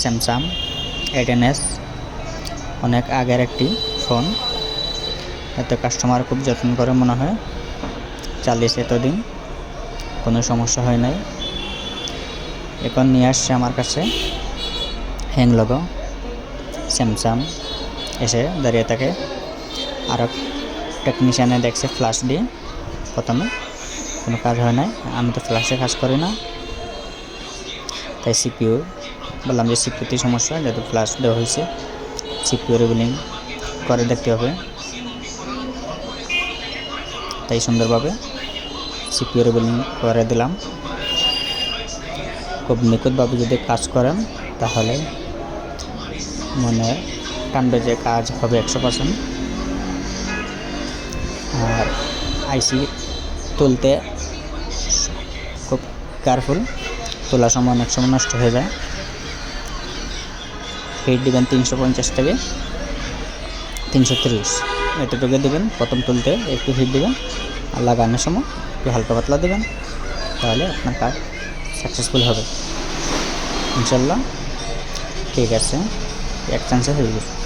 Samsung A10s, অনেক আগের একটি ফোন। এতে কাস্টমার খুব যত্ন করে মনে হয়, চালিয়েছে এতদিন, কোনো সমস্যা হয় নাই। এখন নিয়ে আসছে আমার কাছে হ্যাং লগো স্যামসাং, এসে দাঁড়িয়ে থাকে। আর টেকনিশিয়ানে দেখছে ফ্ল্যাশ দিয়ে, প্রথমে কোনো কাজ হয় নাই। আমি তো ফ্ল্যাশে কাজ করি না, তাই সিপিইউ বললাম যে সিপিইউতে সমস্যা, যেহেতু ফ্ল্যাশ দেওয়া হয়েছে সিপিইউ রিবিলিং করে দেখতে হবে। তাই সুন্দরভাবে সিপিইউ রিবিলিং করে দিলাম। খুব নিখুঁতভাবে যদি কাজ করেন তাহলে মনে টানবে যে কাজ হবে 100%। আর আইসি তুলতে খুব কেয়ারফুল, তোলার সময় অনেক সময় নষ্ট হয়ে যায়। হিট দিবেন 350 থেকে 330, এতটুকু দেবেন। প্রথম তুলতে একটু হিট দিবেন, আর লাগানোর সময় একটু হালকা পাতলা দেবেন, তাহলে আপনার কাজ সাকসেসফুল হবে ইনশাল্লাহ। ঠিক আছে, এক চান্সে হয়ে যাবে।